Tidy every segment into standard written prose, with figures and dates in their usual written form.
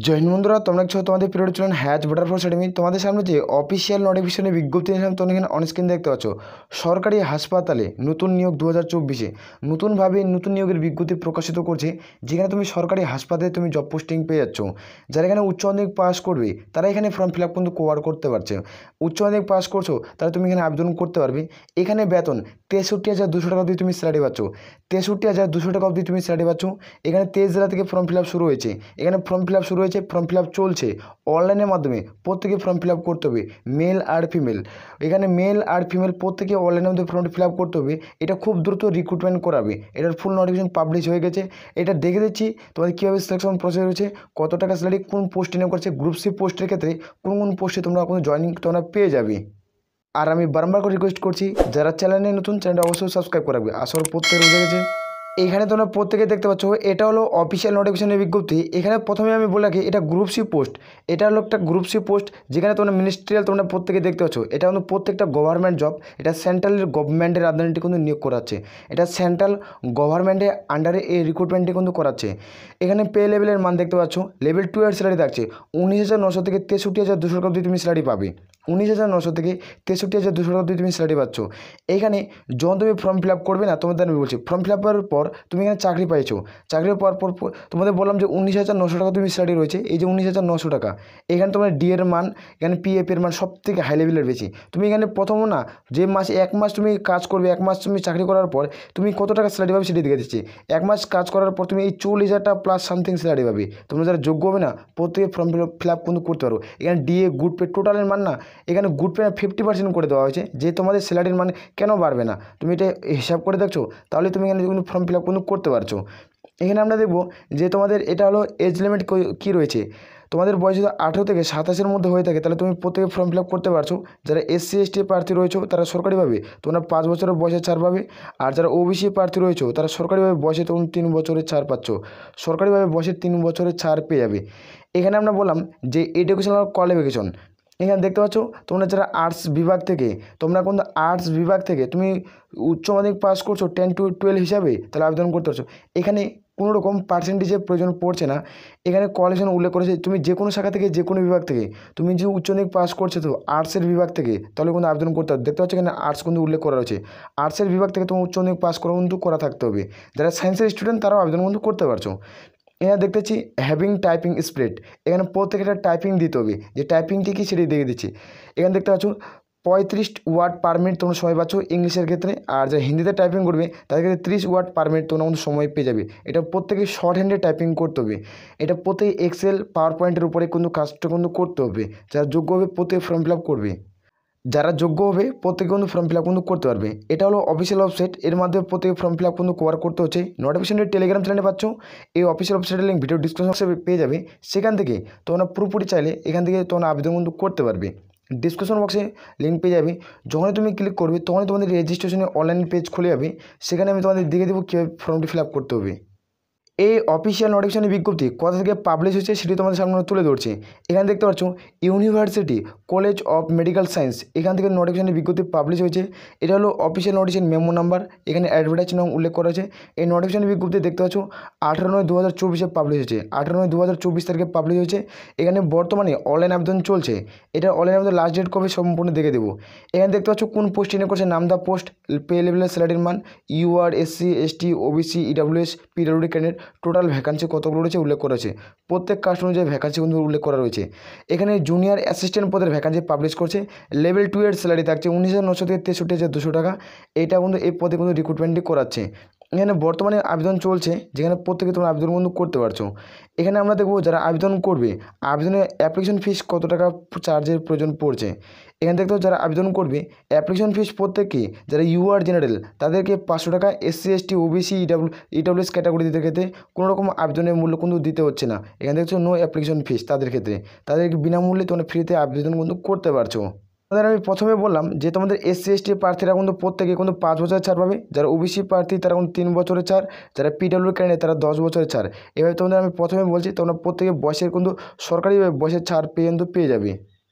জৈন বন্ধুরা তোমরা দেখছো তোমাদের পিরিয়ড ছিলেন হ্যাচ বাটারফ্লাই একাডেমি। তোমাদের সামনে যে অফিসিয়াল নোটিফিকেশনের বিজ্ঞপ্তি নিলাম তোমরা এখানে অনস্ক্রিন দেখতে পাচ্ছ। সরকারি হাসপাতালে নতুন নিয়োগ 2024 নতুনভাবে নতুন নিয়োগের বিজ্ঞপ্তি প্রকাশিত করছে, যেখানে তুমি সরকারি হাসপাতালে তুমি জব পোস্টিং পেয়ে যাচ্ছ। যারা এখানে উচ্চ মাধ্যমিক পাস করবে তারা এখানে ফর্ম ফিল আপ কিন্তু কভার করতে পারছে। উচ্চ মাধ্যমিক পাস করছো তাহলে তুমি এখানে আবেদন করতে পারবে। এখানে বেতন 63,200 টাকা অবধি তুমি স্যালারি পাচ্ছ। 63,200 টাকা অবধি তুমি স্যালারি পাচ্ছ। এখানে 23 জেলা থেকে ফর্ম ফিল আপ শুরু হয়েছে। এখানে ফর্ম ফিল আপ শুরু হয়েছে, ফর্ম ফিল আপ চলছে অনলাইনের মাধ্যমে। প্রত্যেকে ফর্ম ফিল আপ করতে হবে, মেল আর ফিমেল। এখানে মেল আর ফিমেল প্রত্যেকে অনলাইনের মধ্যে ফর্ম ফিল আপ করতে হবে। এটা খুব দ্রুত রিক্রুটমেন্ট করাবে। এটার ফুল নোটিফিকেশন পাবলিশ হয়ে গেছে। এটা দেখে দিচ্ছি তোমাদের কীভাবে সিলেকশন প্রসেস হয়েছে, কত টাকা স্যালারি, কোন পোস্টে নিয়োগ করছে, গ্রুপ সি পোস্টের ক্ষেত্রে কোন কোন পোস্টে তোমরা কোনো জয়েনিং তোমরা পেয়ে যাবে। আর আমি বারবার করে রিকোয়েস্ট করছি, যারা চ্যানেলে নতুন চ্যানেলটা অবশ্যই সাবস্ক্রাইব করে রাখবে। আসল প্রত্যেক রয়ে গেছে। এখানে তোমরা প্রত্যেকে দেখতে পাচ্ছ, এটা হলো অফিসিয়াল নোটিফিকেশনের বিজ্ঞপ্তি। এখানে প্রথমে আমি বলে রাখি, এটা গ্রুপ সি পোস্ট। এটা হলো একটা গ্রুপ সি পোস্ট, যেখানে তোমরা মিনিস্ট্রিয়াল তোমরা প্রত্যেকে দেখতে পাচ্ছ। এটা কিন্তু প্রত্যেকটা গভর্নমেন্ট জব। এটা সেন্ট্রাল গভর্নমেন্টের আন্ডারে কিন্তু নিয়োগ করাচ্ছে। এটা সেন্ট্রাল গভর্নমেন্টের আন্ডারে এই রিক্রুটমেন্টটি কিন্তু করাচ্ছে। এখানে পে লেভেলের মান দেখতে পাচ্ছ। লেভেল 2 এর স্যালারি থাকছে 19,900 থেকে 63,200 টাকা অবধি তুমি স্যালারি পাবে। 19,900 থেকে 63,200 টাকা অবধি তুমি স্যালারি পাচ্ছ। এইখানে যখন তুমি ফর্ম ফিল আপ করবে না, তোমাদের আমি বলছি, ফর্ম ফিল আপের পর তুমি এখানে চাকরি পাইছো। চাকরি পাওয়ার পর তোমাদের বললাম যে 19,900 টাকা তুমি স্যালারি রয়েছে। এই যে 19,900 টাকা, এখানে তোমার ডি এর মান, এখানে পিএফ এর মান সব থেকে হাই লেভেলের বেশি। তুমি এখানে প্রথমও না, যে মাসে 1 মাস তুমি কাজ করবে, 1 মাস তুমি চাকরি করার পর তুমি কত টাকা স্যালারি পাবে সেটা দেখে দিচ্ছি। 1 মাস কাজ করার পর তুমি এই 40,000 টাকা প্লাস সামথিং স্যালারি পাবে। তোমরা যারা যোগ্য হবে না, প্রত্যেকে ফর্ম ফিল আপ কিন্তু করতে পারো। এখানে ডিএ, গুড পে, টোটালের মান না, এখানে গুড পে 50% করে দেওয়া হয়েছে, যে তোমাদের স্যালারির মান কেন বাড়বে না। তুমি এটা হিসাব করে দেখছো, তাহলে তুমি এখানে কিন্তু ফর্ম ফিল আপ কিন্তু করতে পারছো। এখানে আমরা দেখব যে তোমাদের এটা হলো এজ লিমিট কী রয়েছে। তোমাদের বয়স যদি 18 থেকে 27-এর মধ্যে হয়ে থাকে, তাহলে তুমি প্রত্যেকে ফর্ম ফিল আপ করতে পারছো। যারা SC ST প্রার্থী রয়েছে তারা সরকারিভাবে তোমরা 5 বছরের বয়সে ছাড় পাবে। আর যারা OBC প্রার্থী রয়েছে তারা সরকারিভাবে বয়সে তখন 3 বছরের ছাড় পাচ্ছ। সরকারিভাবে বয়সে 3 বছরের ছাড় পেয়ে যাবে। এখানে আমরা বললাম যে এডুকেশনাল কোয়ালিফিকেশন। এখানে দেখতে পাচ্ছ, তোমরা যারা আর্টস বিভাগ থেকে, তোমরা কিন্তু আর্টস বিভাগ থেকে তুমি উচ্চ মাধ্যমিক পাস করছো 10 to 12 হিসাবে, তাহলে আবেদন করতে পারছো। এখানে কোনো রকম পার্সেন্টেজের প্রয়োজন পড়ছে না। এখানে কোয়ালিফিকেশন উল্লেখ করেছে, তুমি যে কোনো শাখা থেকে, যে কোনো বিভাগ থেকে, তুমি যে উচ্চ মাধ্যমিক পাস করছো তো আর্টসের বিভাগ থেকে, তাহলে কিন্তু আবেদন করতে হবে। দেখতে পাচ্ছ এখানে আর্টস কিন্তু উল্লেখ করা রয়েছে। আর্টসের বিভাগ থেকে তোমার উচ্চ মাধ্যমিক পাস করা কিন্তু করা থাকতে হবে। যারা সায়েন্সের স্টুডেন্ট তারাও আবেদন কিন্তু করতে পারছো। এখানে দেখতে পাচ্ছি হ্যাভিং টাইপিং স্পিড। এখানে প্রত্যেকটা টাইপিং দিতে হবে, যে টাইপিংটি কি সেটাই দেখে দিচ্ছি। এখানে দেখতে পাচ্ছ 35 ওয়ার্ড পার মিনিট তোমরা সময় পাচ্ছ ইংলিশের ক্ষেত্রে। আর যারা হিন্দিতে টাইপিং করবে তাদের ক্ষেত্রে 30 ওয়ার্ড পার মিনিট তোমরা কিন্তু সময় পেয়ে যাবে। এটা প্রত্যেকে শর্ট হ্যান্ডে টাইপিং করতে হবে। এটা প্রত্যেকে এক্সেল, পাওয়ার পয়েন্টের উপরে কিন্তু কাজটা কিন্তু করতে হবে। যারা যোগ্য হবে প্রত্যেকে ফর্ম ফিল আপ করবে। যারা যোগ্য হবে প্রত্যেকে কিন্তু ফর্ম ফিল আপ কিন্তু করতে পারবে। এটা হলো অফিসিয়াল ওয়েবসাইট, এর মাধ্যমে প্রত্যেকে ফর্ম ফিল আপ কিন্তু কভার করতে হচ্ছে। নোটিফিকেশনের টেলিগ্রাম চ্যানেলে পাচ্ছ। এই অফিসিয়াল ওয়েবসাইটের লিঙ্ক ভিডিও ডিসক্রিপশন বক্সে পেয়ে যাবে। সেখান থেকে তোমরা পুরোপুরি চাইলে এখান থেকে তোমরা আবেদন কিন্তু করতে পারবে। ডিসক্রিপশন বক্সে লিঙ্ক পেয়ে যাবে। যখনই তুমি ক্লিক করবে তখনই তোমাদের রেজিস্ট্রেশনের অনলাইন পেজ খুলে যাবে। সেখানে আমি তোমাদের দেখে দেবো কীভাবে ফর্মটি ফিল আপ করতে হবে। এই অফিসিয়াল নোটিফিকেশনের বিজ্ঞপ্তি কোথা থেকে পাবলিশ হচ্ছে সেটি তোমাদের সামনে তুলে ধরছি। এখানে দেখতে পাচ্ছ university college of medical science, এখান থেকে নোটিফিকেশনের বিজ্ঞপ্তি পাবলিশ হয়েছে। এটা হলো অফিসিয়াল নোটিফিকেশন মেমো নাম্বার। এখানে অ্যাডভার্টাইজ নাম উল্লেখ করা আছে। এই নোটিফিকেশনের বিজ্ঞপ্তি দেখতে পাচ্ছ 18/9/2024 পাবলিশ হয়েছে। 18/9/2024 তারিখে পাবলিশ হয়েছে। এখানে বর্তমানে অনলাইন আবেদন চলছে। এটা অনলাইন আবেদন লাস্ট ডেট কবে সম্পূর্ণ দেখে দেবো। এখানে দেখতে পাচ্ছ কোন পোস্টে নিয়োগ করছে, নাম, দা পোস্ট, পে লেভেলের স্যালারির মান, UR SC ST OBC EWS PWD candidate, total vacancy কতগুলো রয়েছে উল্লেখ করা হয়েছে। প্রত্যেক কাস্ট অনুযায়ী ভ্যাকান্সি কিন্তু উল্লেখ করা রয়েছে। এখানে জুনিয়র অ্যাসিস্ট্যান্ট পদের ভ্যাকান্সি পাবলিশ করছে। লেভেল 2 এর স্যালারি থাকছে 19,900 থেকে 63,200 টাকা। এটা কিন্তু এই পদে কিন্তু রিক্রুটমেন্টই করাচ্ছে। এখানে বর্তমানে আবেদন চলছে, যেখানে প্রত্যেকে তোমরা আবেদন কিন্তু করতে পারছো। এখানে আমরা দেখবো যারা আবেদন করবে, আবেদনের অ্যাপ্লিকেশন ফিস কত টাকা চার্জের প্রয়োজন পড়ছে। এখানে দেখতে যারা আবেদন করবে অ্যাপ্লিকেশন ফিস প্রত্যেককে, যারা UR জেনারেল তাদেরকে 500 টাকা, SC ST OBC EWS ক্যাটাগরিদের ক্ষেত্রে কোনো রকম আবেদনের মূল্য কিন্তু দিতে হচ্ছে না। এখানে দেখছো নো অ্যাপ্লিকেশন ফিস, তাদের ক্ষেত্রে তাদেরকে বিনামূল্যে তোমরা ফ্রিতে আবেদন কিন্তু করতে পারছো। তোমাদের আমি প্রথমে বললাম যে তোমাদের SC ST প্রার্থীরা কিন্তু প্রত্যেকে কিন্তু 5 বছরের ছাড় পাবে। যারা OBC প্রার্থী তারা কিন্তু 3 বছরের ছাড়, যারা PWD ক্যান্ডিডেট তারা 10 বছরের ছাড়। এভাবে তোমাদের আমি প্রথমে বলছি তোমরা প্রত্যেকে বয়সের কিন্তু সরকারিভাবে বয়সের ছাড় পেয়ে যাবে।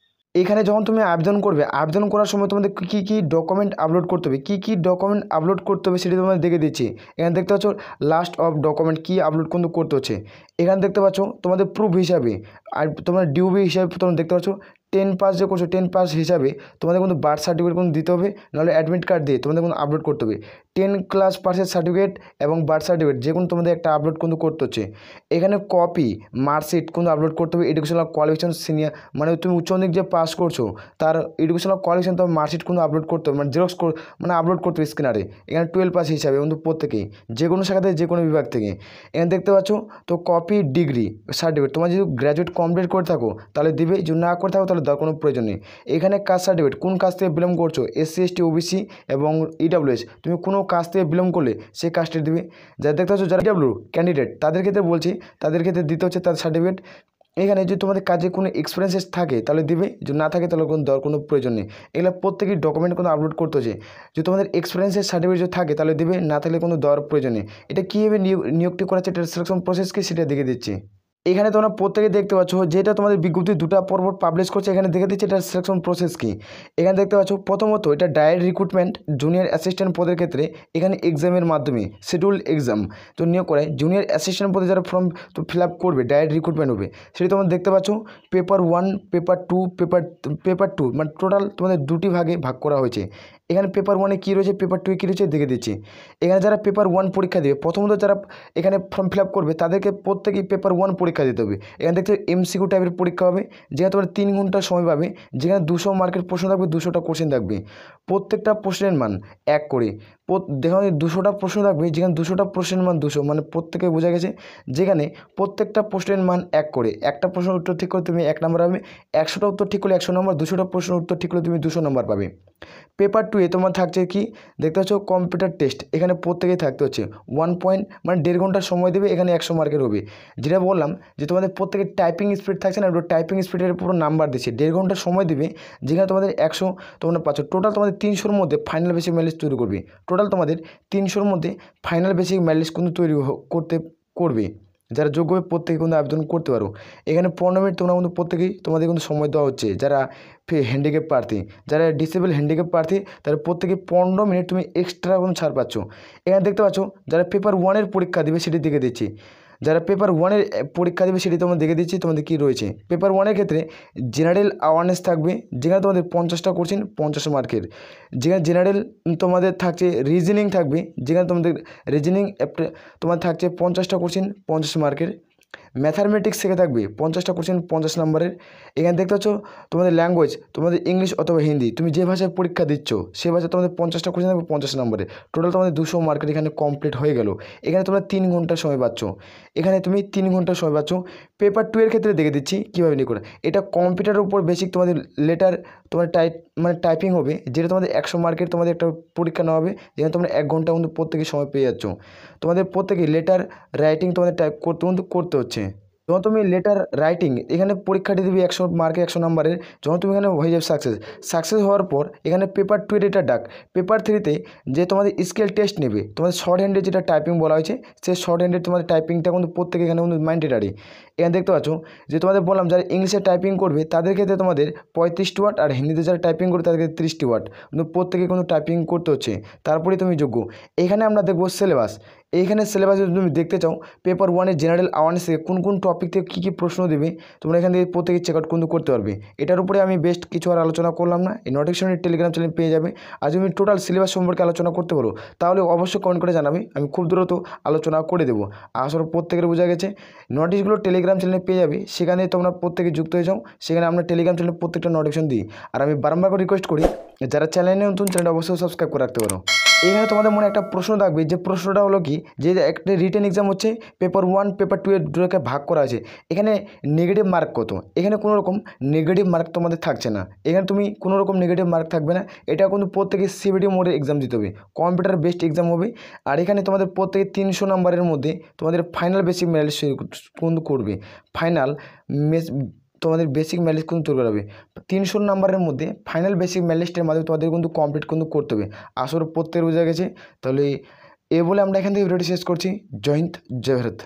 এখানে যখন তুমি আবেদন করবে, আবেদন করার সময় তোমাদের কী কী ডকুমেন্ট আপলোড করতে হবে, কী কী ডকুমেন্ট আপলোড করতে হবে সেটি তোমাদের দেখে দিচ্ছি। এখানে দেখতে পাচ্ছ লাস্ট অফ ডকুমেন্ট কী আপলোড কিন্তু করতে হচ্ছে। এখানে দেখতে পাচ্ছ তোমাদের প্রুফ হিসাবে আর তোমার ডিউবি হিসাবে তোমরা দেখতে পাচ্ছ 10 পাস যে করছো 10 পাস হিসাবে তোমাদের কিন্তু বার্থ সার্টিফিকেট কিন্তু দিতে হবে, নাহলে অ্যাডমিট কার্ড দিয়ে তোমাদের কিন্তু আপলোড করতে হবে। 10 ক্লাস পাসের সার্টিফিকেট এবং বার্থ সার্টিফিকেট যে কোনো তোমাদের একটা আপলোড কিন্তু করতে হচ্ছে। এখানে কপি মার্কশিট কিন্তু আপলোড করতে হবে, এডুকেশনাল কোয়ালিফিকেশন সিনিয়র মানে তুমি উচ্চ মাধ্যমিক যে পাস করছো তার এডুকেশনাল কোয়ালিফিকেশন তোমার মার্কশিট কিন্তু আপলোড করতে হবে, মানে জেরক্স মানে আপলোড করতে হবে স্ক্যানারে। এখানে 12 পাস হিসাবে কিন্তু প্রত্যেকেই যে কোনো শাখাতে যে কোনো বিভাগ থেকে। এখানে দেখতে পাচ্ছ তো কপি ডিগ্রি সার্টিফিকেট তোমার যদি গ্র্যাজুয়েট কমপ্লিট করে থাকো তাহলে দিবে, যদি না করে থাকো তাহলে দেওয়ার কোনো প্রয়োজন নেই। এখানে কাস্ট সার্টিফিকেট কোন কাস্ট থেকে বিলং করছো, SC ST OBC এবং EWS তুমি কোনো কাস্ট থেকে বিলং করলে সেই কাস্টে দিবে। যারা দেখতে পাচ্ছ যারা EW ক্যান্ডিডেট তাদের ক্ষেত্রে বলছি, তাদের ক্ষেত্রে দিতে হচ্ছে তার সার্টিফিকেট। এখানে যদি তোমাদের কাজে কোনো এক্সপিরিয়েন্সেস থাকে তাহলে দিবে, যদি না থাকে তাহলে কোনো দেওয়ার কোনো প্রয়োজন নেই। এগুলো প্রত্যেকেই ডকুমেন্ট কোনো আপলোড করতে হচ্ছে। যদি তোমাদের এক্সপিরিয়েন্সের সার্টিফিকেট যদি থাকে তাহলে দিবে, না থাকলে কোনো দেওয়ার প্রয়োজন নেই। এটা কীভাবে নিয়োগটি করা হচ্ছে, এটা সিলেকশন প্রসেস কি সেটা দেখে দিচ্ছি। এখানে তোমরা প্রত্যেকে দেখতে পাচ্ছ যেটা তোমাদের বিজ্ঞপ্তি দুটা পর্ব পাবলিশ করছে, এখানে দেখে দিচ্ছে এটা সিলেকশন প্রসেস কি। এখানে দেখতে পাচ্ছ প্রথমত এটা ডাইরেক্ট রিক্রুটমেন্ট জুনিয়র অ্যাসিস্ট্যান্ট পদের ক্ষেত্রে এখানে এক্সামের মাধ্যমে শিডিউল এক্সাম তো নিয়োগ করে। জুনিয়র অ্যাসিস্ট্যান্ট পদে যারা ফর্ম তো ফিল আপ করবে ডাইরেক্ট রিক্রুটমেন্ট হবে, সেটি তোমরা দেখতে পাচ্ছ পেপার 1 পেপার 2 পেপার 2 মানে টোটাল তোমাদের দুটি ভাগে ভাগ করা হয়েছে। এখানে পেপার 1-এ কী রয়েছে, পেপার 2-এ কী রয়েছে দেখে দিচ্ছি। এখানে যারা পেপার 1 পরীক্ষা দেবে, প্রথমত যারা এখানে ফর্ম ফিল আপ করবে তাদেরকে প্রত্যেকেই পেপার 1 পরীক্ষা দিতে হবে। এখানে দেখতে MCQ টাইপের পরীক্ষা হবে, যেখানে তোমার 3 ঘন্টা সময় পাবে, যেখানে 200 মার্কের প্রশ্ন থাকবে, 200টা কোশ্চেন থাকবে, প্রত্যেকটা প্রশ্নের মান 1 করে। দেখো 200টা প্রশ্ন থাকবে, যেখানে 200টা প্রশ্নের মান 200 মানে প্রত্যেকে বোঝা গেছে, যেখানে প্রত্যেকটা প্রশ্নের মান 1 করে। একটা প্রশ্নের উত্তর ঠিক করে তুমি 1 নম্বর পাবে, 100টা উত্তর ঠিক করলে 100 নম্বর, 200টা প্রশ্নের উত্তর ঠিক করলে তুমি 200 নম্বর পাবে। পেপার 2-এ তোমার থাকছে কি দেখতে পাচ্ছ কম্পিউটার টেস্ট, এখানে প্রত্যেকেই থাকতে হচ্ছে 1 পয়েন্ট মানে 1.5 ঘন্টার সময় দেবে, এখানে 100 মার্কের হবে। যেটা বললাম যে তোমাদের প্রত্যেকের টাইপিং স্পিড থাকছে না, একটু টাইপিং স্পিডের পুরো নাম্বার দিচ্ছে, 1.5 ঘন্টা সময় দেবে, যেখানে তোমাদের 100 তোমরা পাচ্ছ। টোটাল তোমাদের 300-র মধ্যে ফাইনাল বেসিক ম্যাথ লিস্ট তৈরি করবে। টোটাল তোমাদের 300-র মধ্যে ফাইনাল বেসিক ম্যাথ লিস্ট কিন্তু তৈরি করবে। যারা যোগ্য হবে প্রত্যেকে কিন্তু আবেদন করতে পারো। এখানে 15 মিনিট তোমরা কিন্তু প্রত্যেকেই তোমাদের কিন্তু সময় দেওয়া হচ্ছে। যারা হ্যান্ডিক্যাপ প্রার্থী, যারা ডিসেবল হ্যান্ডিক্যাপ প্রার্থী, তারা প্রত্যেকে 15 মিনিট তুমি এক্সট্রা কোনো ছাড় পাচ্ছ। এখানে দেখতে পাচ্ছ যারা পেপার 1-এর পরীক্ষা দেবে সেটি দেখে দিচ্ছি। যারা পেপার 1-এর পরীক্ষা দেবে সেটি তোমাদের দেখে দিচ্ছি তোমাদের কী রয়েছে। পেপার 1-এর ক্ষেত্রে জেনারেল অ্যাওয়ারনেস থাকবে, যেখানে তোমাদের 50টা কোশ্চেন 50 মার্কের। যেখানে জেনারেল তোমাদের থাকছে রিজনিং থাকবে, যেখানে তোমাদের রিজনিং তোমার থাকছে 50টা কোশ্চেন 50 মার্কের। ম্যাথামেটিক্স থেকে থাকবে 50টা কোশ্চেন 50 নম্বরের। এখানে দেখতে পাচ্ছ তোমাদের ল্যাঙ্গুয়েজ তোমাদের ইংলিশ অথবা হিন্দি, তুমি যে ভাষায় পরীক্ষা দিচ্ছ সে ভাষায় তোমাদের 50টা কোশ্চেন থাকবে 50 নম্বরে। টোটাল তোমাদের 200 মার্কের এখানে কমপ্লিট হয়ে গেল। এখানে তোমরা 3 ঘন্টা সময় পাচ্ছ, এখানে তুমি 3 ঘন্টা সময় পাচ্ছ। পেপার 2-এর ক্ষেত্রে দেখে দিচ্ছি কীভাবে নিয়ে করে। এটা কম্পিউটারের উপর বেসিক তোমাদের লেটার তোমার টাইপিং হবে, যেটা তোমাদের 100 মার্কের তোমাদের একটা পরীক্ষা নেওয়া হবে, যেখানে তোমরা 1 ঘন্টা কিন্তু প্রত্যেকে সময় পেয়ে যাচ্ছ। তোমাদের প্রত্যেকে লেটার রাইটিং তোমাদের টাইপ করতে হচ্ছে। যখন তুমি লেটার রাইটিং এখানে পরীক্ষাটি দিবি 100 মার্কে 100 নম্বরের, যখন তুমি এখানে হয়ে যাবে সাকসেস হওয়ার পর এখানে পেপার 2-এর এটা ডাক। পেপার 3-তে যে তোমাদের স্কেল টেস্ট নেবে, তোমাদের শর্ট হ্যান্ডে যেটা টাইপিং বলা হয়েছে সেই শর্ট হ্যান্ডের তোমাদের টাইপিংটা কিন্তু প্রত্যেকে এখানে কিন্তু ম্যান্ডেটারি। এখানে দেখতে পাচ্ছ যে তোমাদের বললাম যারা ইংলিশে টাইপিং করবে তাদের ক্ষেত্রে তোমাদের 35 ওয়াট, আর হিন্দিতে যারা টাইপিং করবে তাদের ক্ষেত্রে 30 ওয়াট, কিন্তু প্রত্যেকে কিন্তু টাইপিং করতে হচ্ছে, তারপরেই তুমি যোগ্য। এখানে আমরা দেখবো সিলেবাস। এইখানে সিলেবাস যদি তুমি দেখতে চাও পেপার 1-এর জেনারেল অ্যাওয়ারনেস থেকে কোন টপিক থেকে কী প্রশ্ন দেবে তোমরা এখান থেকে প্রত্যেকে চেক আউট কিন্তু করতে পারবে। এটার উপরে আমি বেস্ট কিছু আর আলোচনা করলাম না, এই নোটিফিকেশনের টেলিগ্রাম চ্যানেল পেয়ে যাবে। আর তুমি টোটাল সিলেবাস সম্পর্কে আলোচনা করতে পারো তাহলে অবশ্যই কমেন্ট করে জানাবে, আমি খুব দ্রুত আলোচনা করে দেবো। আসলে প্রত্যেকের বোঝা গেছে নোটিশগুলো টেলিগ্রাম চ্যানেলে পেয়ে যাবে, সেখানে তোমরা প্রত্যেকে যুক্ত হয়ে যাও। সেখানে আমরা টেলিগ্রাম চ্যানেলে প্রত্যেকটা নোটিফিকেশন দিই। আর আমি বারবার করে রিকোয়েস্ট করি যারা চ্যানেলে নতুন চ্যানেলটা অবশ্যই সাবস্ক্রাইব করে রাখতে পারো। এখানে তোমাদের মনে একটা প্রশ্ন থাকবে, যে প্রশ্নটা হলো কি যে একটা রিটেন এক্সাম হচ্ছে পেপার 1 পেপার 2 এর দুটোকে ভাগ করা আছে, এখানে নেগেটিভ মার্ক কত, এখানে কোনো রকম নেগেটিভ মার্ক তোমাদের থাকছে না, এখানে তুমি কোনো রকম নেগেটিভ মার্ক থাকবে না। এটা কিন্তু প্রত্যেকে CBT মোডে এক্সাম দিতে হবে, কম্পিউটার বেসড এক্সাম হবে। আর এখানে তোমাদের প্রত্যেকে 300 নম্বরের মধ্যে তোমাদের ফাইনাল বেসিক ম্যাথ কিন্তু করবে, ফাইনাল তোমাদের বেসিক ম্যাথ লিস্ট কিন্তু তৈরি করা হবে। 300 নম্বরের মধ্যে ফাইনাল বেসিক ম্যাথ লিস্টের মাধ্যমে তোমাদের কিন্তু কমপ্লিট কিন্তু করতে হবে। আসলে প্রত্যেকের বোঝা গেছে। তাহলে বলে আমরা এখান থেকে ভিডিওটি শেষ করছি। জয় হিন্দ, জয় ভারত।